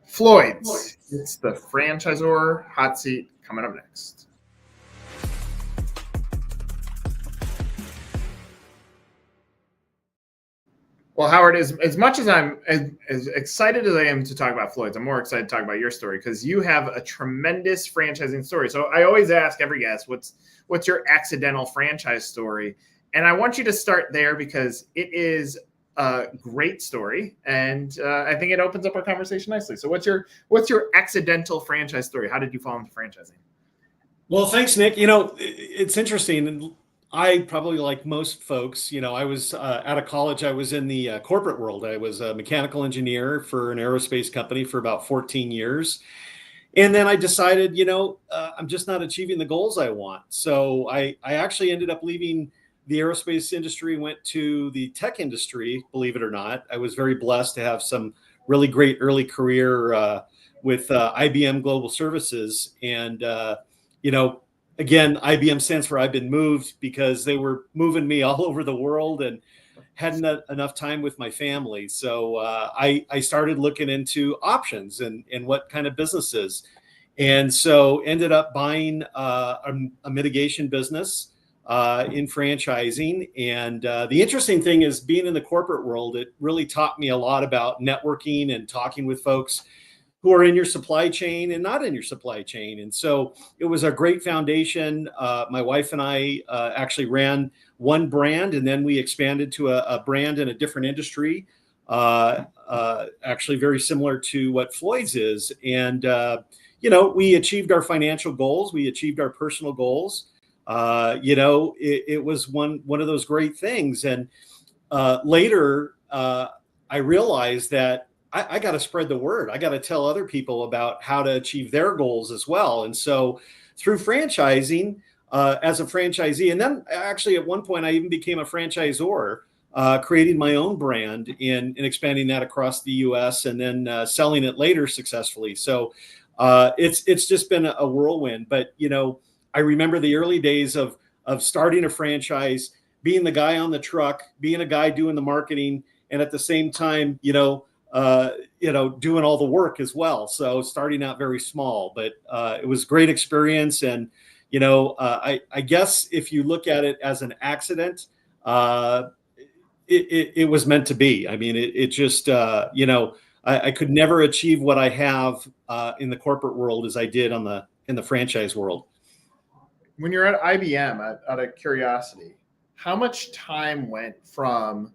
Floyd's. It's the Franchisor hot seat coming up next. Well, Howard, as much as I'm as excited as I am to talk about Floyd's, I'm more excited to talk about your story because you have a tremendous franchising story. So I always ask every guest, what's your accidental franchise story? And I want you to start there because it is a great story, and I think it opens up our conversation nicely. So what's your accidental franchise story? How did you fall into franchising? Well, thanks, Nick. It's interesting. And I probably, like most folks, I was out of college. I was in the corporate world. I was a mechanical engineer for an aerospace company for about 14 years. And then I decided, I'm just not achieving the goals I want. So I actually ended up leaving the aerospace industry, went to the tech industry, believe it or not. I was very blessed to have some really great early career with IBM Global Services. And, again, IBM stands for I've been moved, because they were moving me all over the world and hadn't enough time with my family. So I started looking into options and what kind of businesses. And so ended up buying a mitigation business in franchising. And the interesting thing is, being in the corporate world, it really taught me a lot about networking and talking with folks who are in your supply chain and not in your supply chain. And so it was a great foundation. My wife and I actually ran one brand, and then we expanded to a brand in a different industry, actually very similar to what Floyd's is. And, we achieved our financial goals. We achieved our personal goals. It was one of those great things. And later, I realized that I got to spread the word. I got to tell other people about how to achieve their goals as well. And so through franchising, as a franchisee, and then actually at one point I even became a franchisor, creating my own brand and expanding that across the US, and then selling it later successfully. So it's just been a whirlwind. But, I remember the early days of starting a franchise, being the guy on the truck, being a guy doing the marketing, and at the same time, doing all the work as well. So starting out very small, but it was a great experience. And, I guess if you look at it as an accident, it was meant to be. I mean, it just, I could never achieve what I have in the corporate world as I did in the franchise world. When you're at IBM, out of curiosity, how much time went from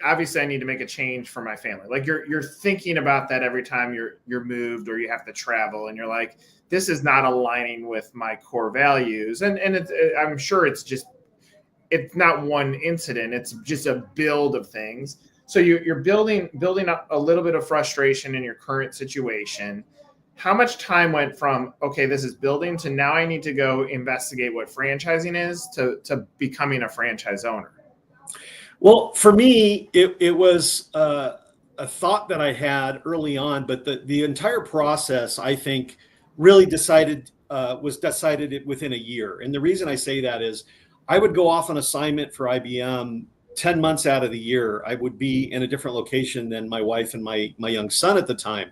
obviously I need to make a change for my family. Like you're thinking about that every time you're moved or you have to travel, and you're like, this is not aligning with my core values. And I'm sure it's not one incident. It's just a build of things. So you're building up a little bit of frustration in your current situation. How much time went from, okay, this is building, to now I need to go investigate what franchising is, to becoming a franchise owner? Well, for me, it was a thought that I had early on, but the entire process, I think, really was decided within a year. And the reason I say that is, I would go off on assignment for IBM 10 months out of the year. I would be in a different location than my wife and my young son at the time.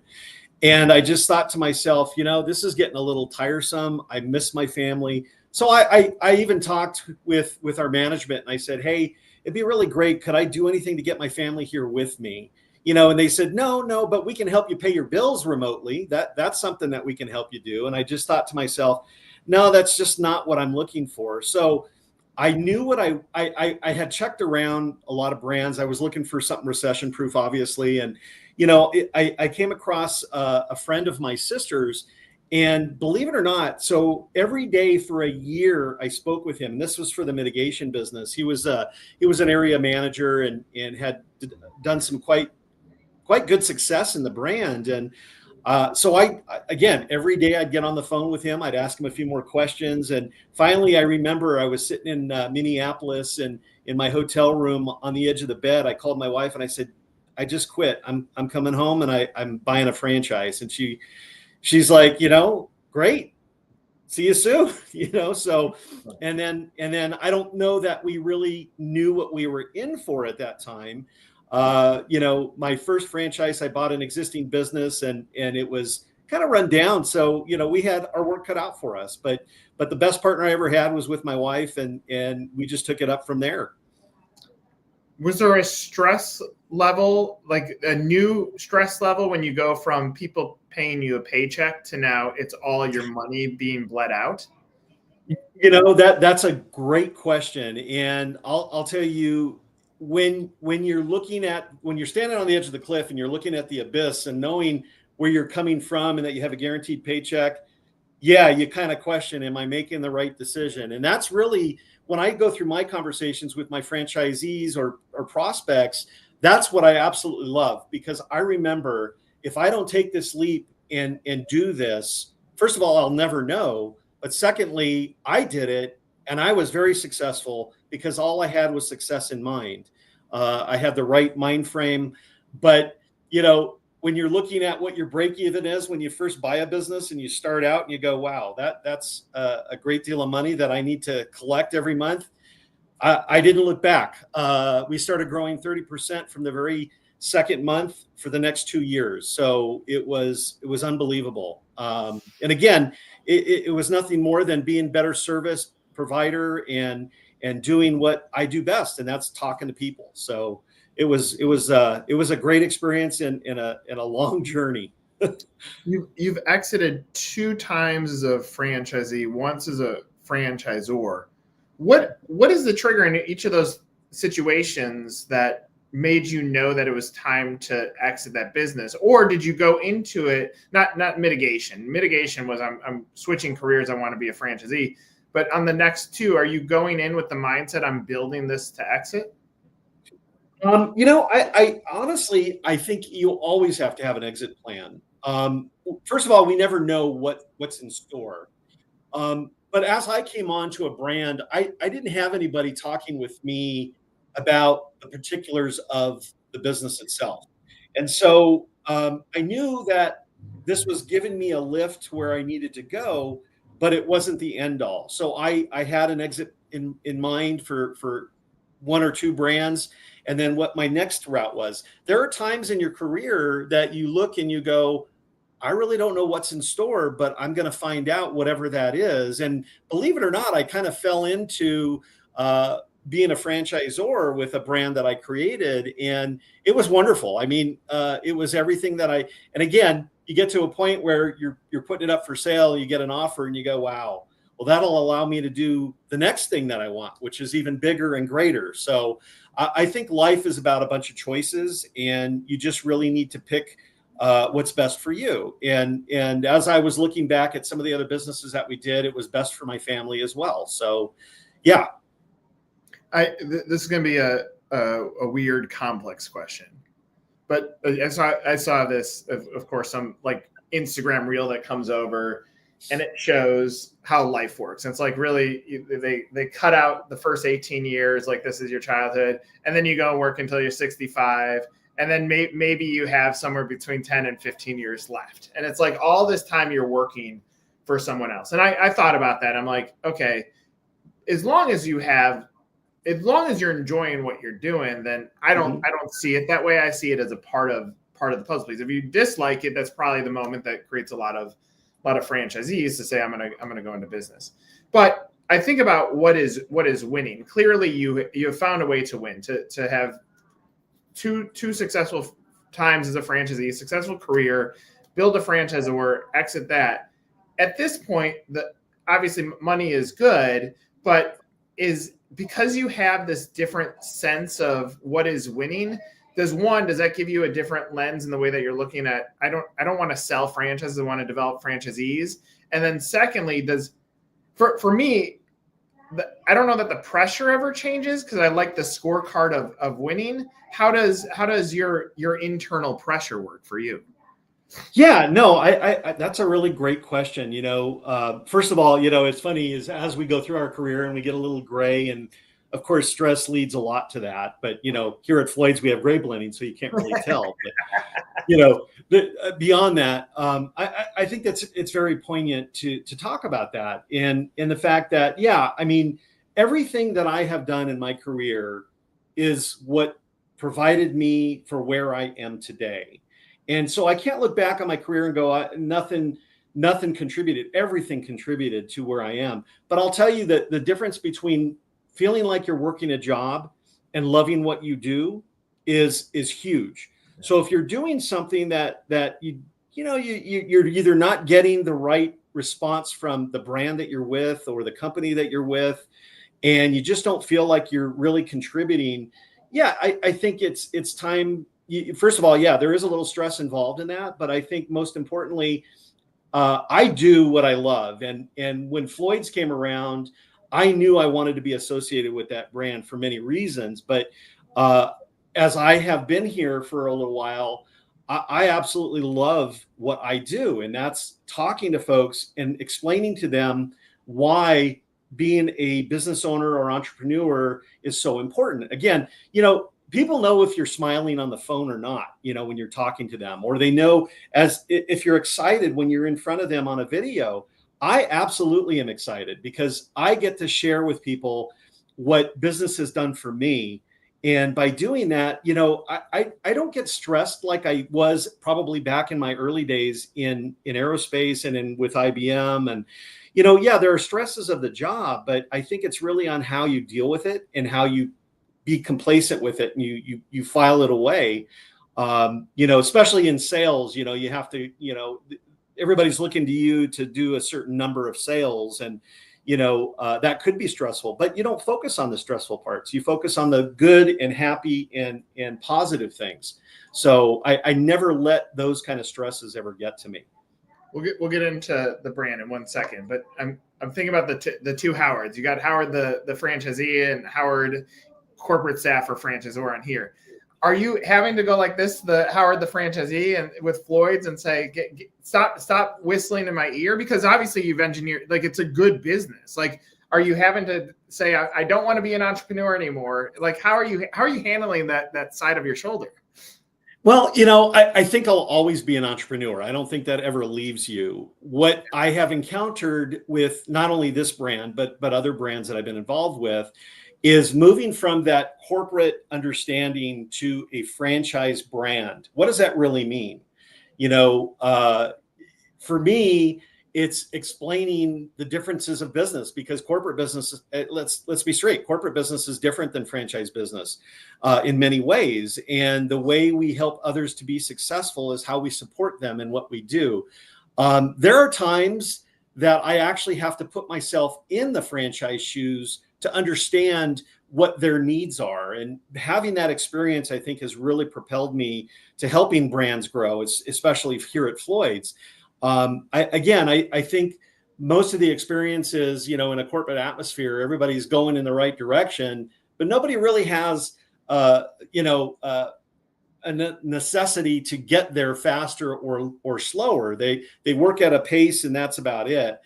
And I just thought to myself, this is getting a little tiresome. I miss my family. So I even talked with our management, and I said, hey, it'd be really great. Could I do anything to get my family here with me? And they said, no, but we can help you pay your bills remotely. That's something that we can help you do. And I just thought to myself, no, that's just not what I'm looking for. So I knew what I had checked around a lot of brands. I was looking for something recession proof, obviously. And, I came across a friend of my sister's, and believe it or not, so every day for a year, I spoke with him. And this was for the mitigation business. He was an area manager and had done some quite good success in the brand. And so again, every day I'd get on the phone with him. I'd ask him a few more questions. And finally, I remember I was sitting in Minneapolis, and in my hotel room on the edge of the bed, I called my wife and I said, I just quit. I'm coming home, and I'm buying a franchise. And she's like, great. See you soon. So, and then I don't know that we really knew what we were in for at that time. My first franchise, I bought an existing business and it was kind of run down. So, we had our work cut out for us, but the best partner I ever had was with my wife, and we just took it up from there. Was there a stress level, like a new stress level when you go from people paying you a paycheck to now it's all your money being bled out? That's a great question. And I'll tell you, when you're standing on the edge of the cliff and you're looking at the abyss and knowing where you're coming from and that you have a guaranteed paycheck, yeah, you kind of question, am I making the right decision? And that's really when I go through my conversations with my franchisees or prospects, that's what I absolutely love, because I remember, if I don't take this leap and do this, first of all, I'll never know. But secondly, I did it and I was very successful because all I had was success in mind. I had the right mind frame. But, when you're looking at what your break even is when you first buy a business and you start out and you go, wow, that's a great deal of money that I need to collect every month. I didn't look back. We started growing 30% from the very second month for the next 2 years. So it was unbelievable. And again, it was nothing more than being better service provider and doing what I do best, and that's talking to people. So it was a great experience in a long journey. You've exited 2 times as a franchisee, once as a franchisor. What is the trigger in each of those situations that made you know that it was time to exit that business? Or did you go into it, not mitigation? Mitigation was I'm switching careers, I want to be a franchisee. But on the next 2, are you going in with the mindset, I'm building this to exit? I honestly, I think you always have to have an exit plan. First of all, we never know what's in store. But as I came onto a brand, I didn't have anybody talking with me about the particulars of the business itself. And so I knew that this was giving me a lift to where I needed to go, but it wasn't the end all. So I had an exit in mind for 1 or 2 brands, and then what my next route was. There are times in your career that you look and you go, I really don't know what's in store, but I'm going to find out whatever that is. And believe it or not, I kind of fell into being a franchisor with a brand that I created, and it was wonderful. I mean, it was everything that and again, you get to a point where you're putting it up for sale, you get an offer and you go, wow, well, that'll allow me to do the next thing that I want, which is even bigger and greater. So I think life is about a bunch of choices, and you just really need to pick what's best for you. And as I was looking back at some of the other businesses that we did, it was best for my family as well. So, yeah. This is going to be a weird, complex question, but I saw this, of course, some like Instagram reel that comes over, and it shows how life works. And it's like, really, they cut out the first 18 years, like this is your childhood, and then you go and work until you're 65. And then maybe you have somewhere between 10 and 15 years left. And it's like all this time you're working for someone else. And I thought about that. I'm like, okay, as long as you're enjoying what you're doing, then I don't see it that way. I see it as a part of the puzzle piece. If you dislike it, that's probably the moment that creates a lot of franchisees to say, I'm gonna go into business. But I think about what is winning. Clearly you have found a way to win, to have two successful times as a franchisee, successful career, build a franchisor, exit that. At this point, obviously money is good, but is because you have this different sense of what is winning, does that give you a different lens in the way that you're looking at, I don't want to sell franchises, I want to develop franchisees? And then secondly, for me, I don't know that the pressure ever changes, because I like the scorecard of winning. How does your internal pressure work for you? Yeah, no, I that's a really great question. First of all, it's funny is as we go through our career and we get a little gray, and of course, stress leads a lot to that. But here at Floyd's, we have gray blending, so you can't really tell. But beyond that, I think it's very poignant to talk about that, and the fact that, yeah, I mean, everything that I have done in my career is what provided me for where I am today. And so I can't look back on my career and go, nothing contributed. Everything contributed to where I am. But I'll tell you that the difference between feeling like you're working a job and loving what you do is huge. Yeah. So if you're doing something that you're either not getting the right response from the brand that you're with or the company that you're with, and you just don't feel like you're really contributing, yeah, I think it's time. First of all, yeah, there is a little stress involved in that, but I think most importantly, I do what I love. And when Floyd's came around, I knew I wanted to be associated with that brand for many reasons. But as I have been here for a little while, I absolutely love what I do. And that's talking to folks and explaining to them why being a business owner or entrepreneur is so important. Again, people know if you're smiling on the phone or not, when you're talking to them, or they know as if you're excited when you're in front of them on a video. I absolutely am excited because I get to share with people what business has done for me. And by doing that, I don't get stressed like I was probably back in my early days in aerospace and with IBM. And, yeah, there are stresses of the job, but I think it's really on how you deal with it and how you be complacent with it and you file it away. Especially in sales, you have to, everybody's looking to you to do a certain number of sales, and that could be stressful, but you don't focus on the stressful parts. You focus on the good and happy and positive things. So I never let those kind of stresses ever get to me. We'll get into the brand in 1 second, but I'm thinking about the two Howards. You got Howard the franchisee and Howard corporate staff or franchisor on here. Are you having to go like this, the Howard the franchisee and with Floyd's, and say, stop whistling in my ear? Because obviously you've engineered, like, it's a good business. Like, are you having to say, I don't want to be an entrepreneur anymore? Like, how are you handling that side of your shoulder? Well, I think I'll always be an entrepreneur. I don't think that ever leaves you. What I have encountered with not only this brand, but other brands that I've been involved with, is moving from that corporate understanding to a franchise brand. What does that really mean? For me, it's explaining the differences of business, because corporate business, let's be straight, corporate business is different than franchise business in many ways. And the way we help others to be successful is how we support them in what we do. There are times that I actually have to put myself in the franchise shoes to understand what their needs are. And having that experience, I think, has really propelled me to helping brands grow, especially here at Floyd's. I think most of the experiences, in a corporate atmosphere, everybody's going in the right direction, but nobody really has, a necessity to get there faster or slower. They work at a pace, and that's about it.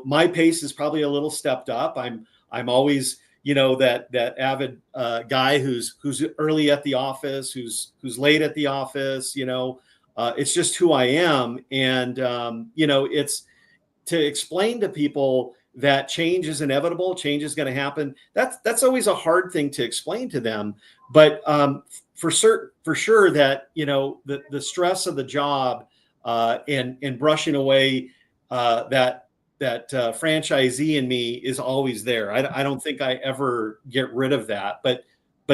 My pace is probably a little stepped up. I'm always, that avid guy who's early at the office, who's late at the office. It's just who I am. And it's to explain to people that change is inevitable, change is going to happen. That's always a hard thing to explain to them. But for sure that the stress of the job and brushing away that franchisee in me is always there. I don't think I ever get rid of that, but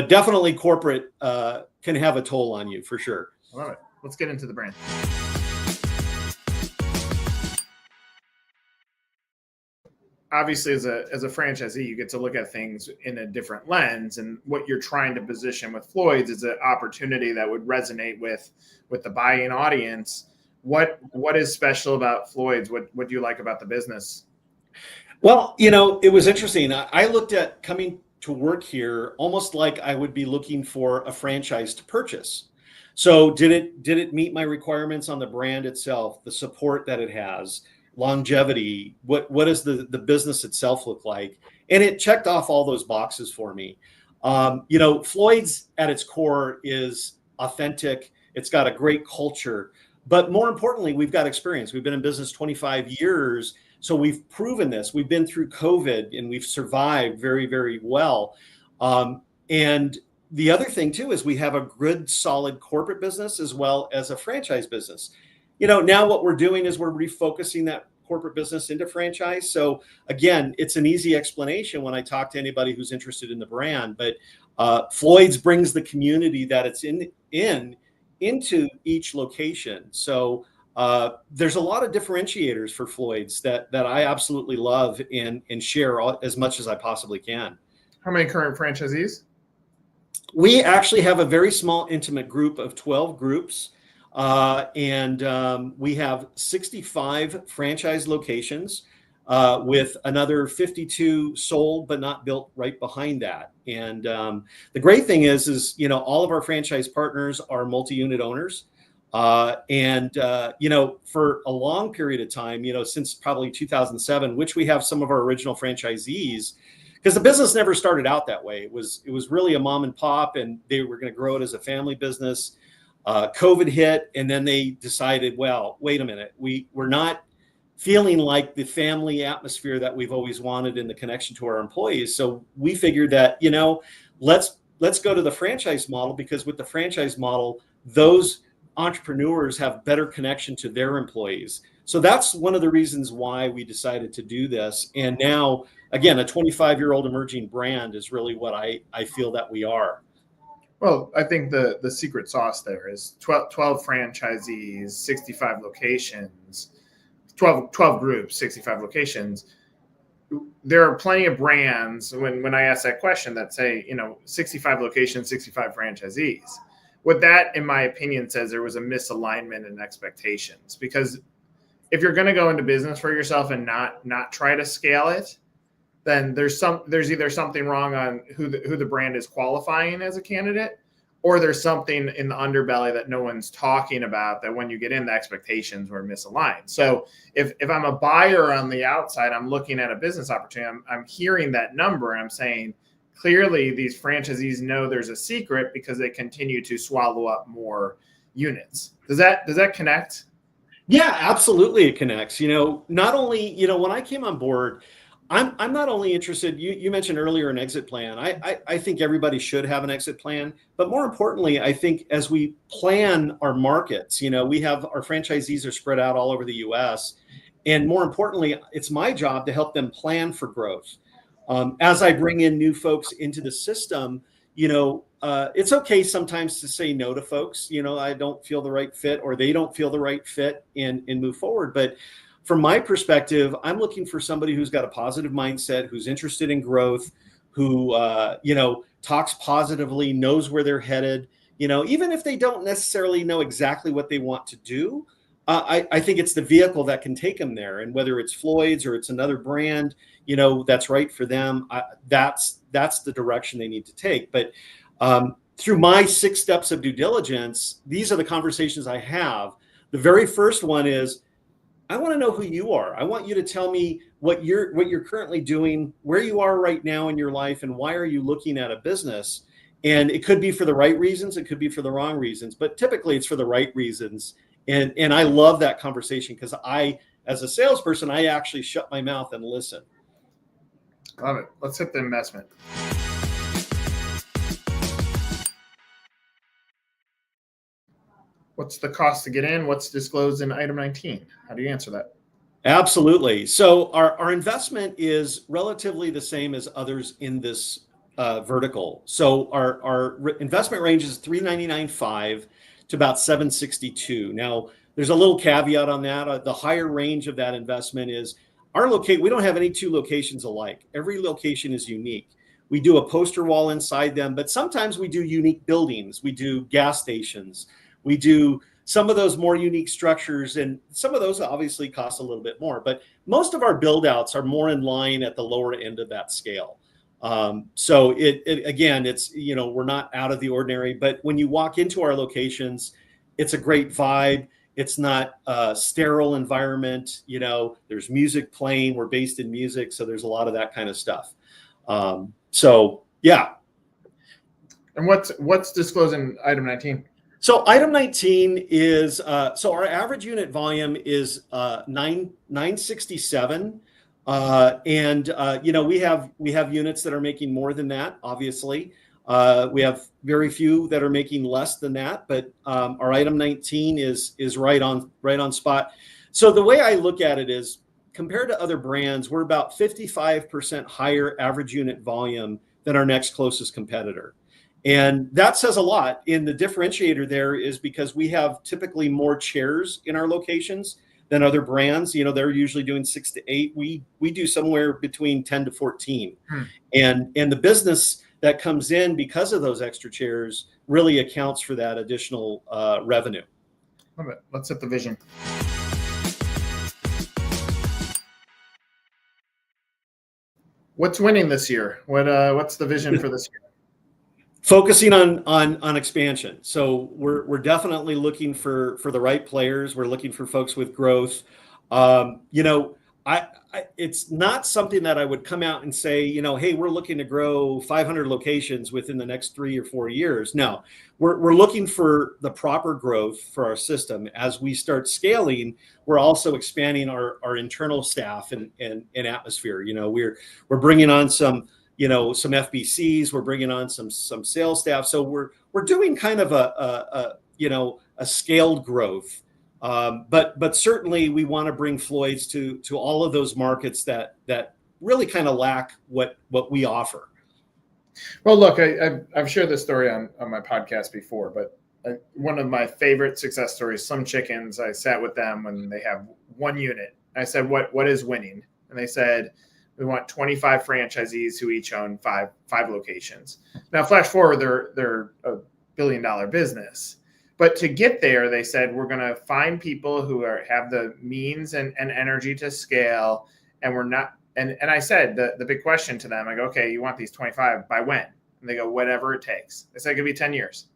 definitely corporate can have a toll on you for sure. I love it. Let's get into the brand. Obviously, as a franchisee, you get to look at things in a different lens, and what you're trying to position with Floyd's is an opportunity that would resonate with the buying audience. What is special about Floyd's? What do you like about the business? Well, it was interesting. I looked at coming to work here almost like I would be looking for a franchise to purchase. So did it meet my requirements on the brand itself, the support that it has, longevity? What does the business itself look like? And it checked off all those boxes for me. Floyd's at its core is authentic. It's got a great culture. But more importantly, we've got experience. We've been in business 25 years. So we've proven this. We've been through COVID and we've survived very, very well. And the other thing too is we have a good, solid corporate business as well as a franchise business. Now what we're doing is we're refocusing that corporate business into franchise. So again, it's an easy explanation when I talk to anybody who's interested in the brand, but Floyd's brings the community that it's into each location. So there's a lot of differentiators for Floyd's that I absolutely love and share as much as I possibly can. How many current franchisees? We actually have a very small, intimate group of 12 groups. And we have 65 franchise locations with another 52 sold but not built right behind that. And the great thing is all of our franchise partners are multi-unit owners. And for a long period of time, since probably 2007, which we have some of our original franchisees, because the business never started out that way. It was really a mom and pop, and they were going to grow it as a family business. COVID hit, and then they decided, well, wait a minute, we're not feeling like the family atmosphere that we've always wanted in the connection to our employees. So we figured that, let's go to the franchise model, because with the franchise model, those entrepreneurs have better connection to their employees. So that's one of the reasons why we decided to do this. And now, again, a 25-year-old emerging brand is really what I feel that we are. Well, I think the secret sauce there is 12 franchisees, 65 locations, 12 groups, 65 locations. There are plenty of brands when I ask that question that say, 65 locations, 65 franchisees. What that, in my opinion, says there was a misalignment in expectations, because if you're going to go into business for yourself and not try to scale it, then there's either something wrong on who the brand is qualifying as a candidate, or there's something in the underbelly that no one's talking about, that when you get in, the expectations were misaligned. So if I'm a buyer on the outside, I'm looking at a business opportunity, I'm hearing that number, and I'm saying, clearly these franchisees know there's a secret because they continue to swallow up more units. Does that connect? Yeah, absolutely. It connects. Not only, when I came on board, I'm not only interested, you mentioned earlier an exit plan. I think everybody should have an exit plan, but more importantly, I think as we plan our markets, we have our franchisees are spread out all over the US. And more importantly, it's my job to help them plan for growth. As I bring in new folks into the system, it's okay sometimes to say no to folks. I don't feel the right fit, or they don't feel the right fit, and move forward. But from my perspective, I'm looking for somebody who's got a positive mindset, who's interested in growth, who, talks positively, knows where they're headed, even if they don't necessarily know exactly what they want to do. I think it's the vehicle that can take them there. And whether it's Floyd's or it's another brand, that's right for them, that's the direction they need to take. But through my 6 steps of due diligence, these are the conversations I have. The very first one is, I want to know who you are. I want you to tell me what you're currently doing, where you are right now in your life, and why are you looking at a business. And it could be for the right reasons, it could be for the wrong reasons, but typically it's for the right reasons. And I love that conversation, because as a salesperson, I actually shut my mouth and listen. Love it. Let's hit the investment. What's the cost to get in? What's disclosed in item 19? How do you answer that? Absolutely. So our investment is relatively the same as others in this vertical. So our investment range is $399.5 to about $762. Now, there's a little caveat on that. The higher range of that investment is we don't have any 2 locations alike. Every location is unique. We do a poster wall inside them, but sometimes we do unique buildings. We do gas stations. We do some of those more unique structures, and some of those obviously cost a little bit more, but most of our build outs are more in line at the lower end of that scale. So again, it's, we're not out of the ordinary, but when you walk into our locations, it's a great vibe. It's not a sterile environment. There's music playing. We're based in music, so there's a lot of that kind of stuff. So yeah. And what's disclosed in item 19? So item 19 is, so our average unit volume is 967. And we have units that are making more than that, obviously. We have very few that are making less than that, but our item 19 is right on spot. So the way I look at it is, compared to other brands, we're about 55% higher average unit volume than our next closest competitor. And that says a lot. And the differentiator there is because we have typically more chairs in our locations than other brands. They're usually doing 6 to 8. We do somewhere between 10 to 14. And the business that comes in because of those extra chairs really accounts for that additional revenue. Love it. Let's set the vision. What's winning this year? What's the vision for this year? Focusing on expansion. So we're definitely looking for the right players. We're looking for folks with growth. It's not something that I would come out and say, hey, we're looking to grow 500 locations within the next 3 or 4 years. No, we're looking for the proper growth for our system. As we start scaling, we're also expanding our internal staff and atmosphere. We're bringing on some FBCs, we're bringing on some sales staff. So we're doing kind of a scaled growth. But certainly we want to bring Floyd's to all of those markets that really kind of lack what we offer. Well, look, I've shared this story on my podcast before, but one of my favorite success stories, Some Chickens, I sat with them when they have one unit. I said, what is winning? And they said, we want 25 franchisees who each own five locations. Now, flash forward, they're a $1 billion business. But to get there, they said, we're going to find people who have the means and energy to scale. And we're not. And I said, the big question to them, I go, okay, you want these 25 by when? And they go, whatever it takes. I said, it could be 10 years.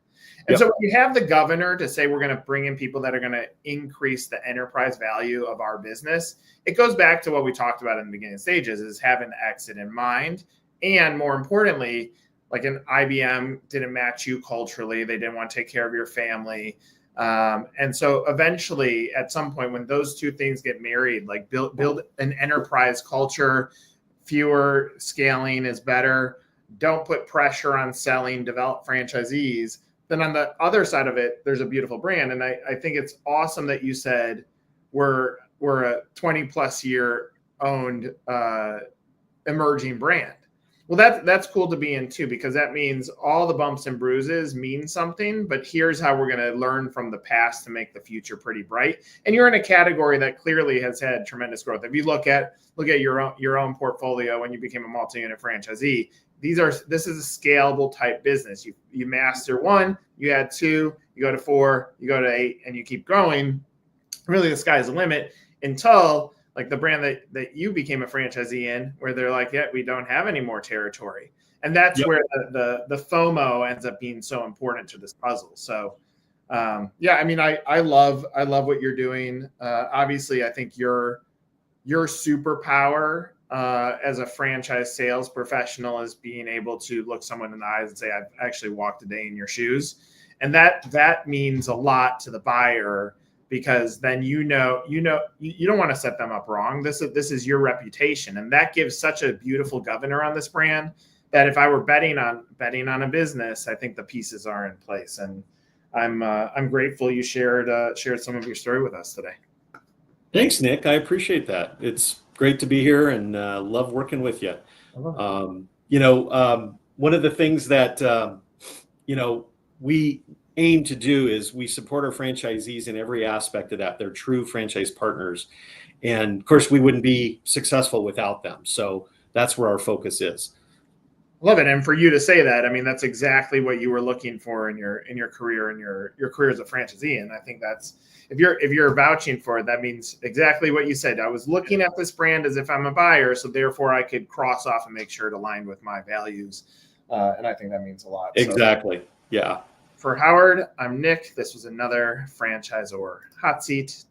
And Yep. so when you have the governor to say, we're going to bring in people that are going to increase the enterprise value of our business, it goes back to what we talked about in the beginning stages, is having the exit in mind. And more importantly, like an IBM didn't match you culturally. They didn't want to take care of your family. And so eventually at some point when those two things get married, like build an enterprise culture, fewer scaling is better. Don't put pressure on selling, develop franchisees. Then on the other side of it, there's a beautiful brand. And I think it's awesome that you said we're a 20 plus year owned emerging brand. Well, that's cool to be in too, because that means all the bumps and bruises mean something, but here's how we're going to learn from the past to make the future pretty bright. And you're in a category that clearly has had tremendous growth. If you look at your own portfolio when you became a multi-unit franchisee, this is a scalable type business. You master one, you add two, you go to 4, you go to 8, and you keep growing. Really, the sky's the limit until like the brand that you became a franchisee in, where they're like, yeah, we don't have any more territory. And that's Yep. where the FOMO ends up being so important to this puzzle. So I mean, I love what you're doing. Obviously, I think your superpower as a franchise sales professional is being able to look someone in the eyes and say, I've actually walked a day in your shoes. And that means a lot to the buyer, because then you don't want to set them up wrong. This is your reputation, and that gives such a beautiful governor on this brand that if I were betting on a business, I think the pieces are in place. And I'm grateful you shared some of your story with us today. Thanks, Nick. I appreciate that. It's great to be here and love working with you. One of the things that we aim to do is we support our franchisees in every aspect of that. They're true franchise partners. And of course, we wouldn't be successful without them. So that's where our focus is. Love it. And for you to say that, I mean, that's exactly what you were looking for in your career and your career as a franchisee. And I think that's, if you're vouching for it, that means exactly what you said. I was looking at this brand as if I'm a buyer, so therefore I could cross off and make sure it aligned with my values. And I think that means a lot. Exactly. So, yeah. For Howard, I'm Nick. This was another Franchisor Hot Seat.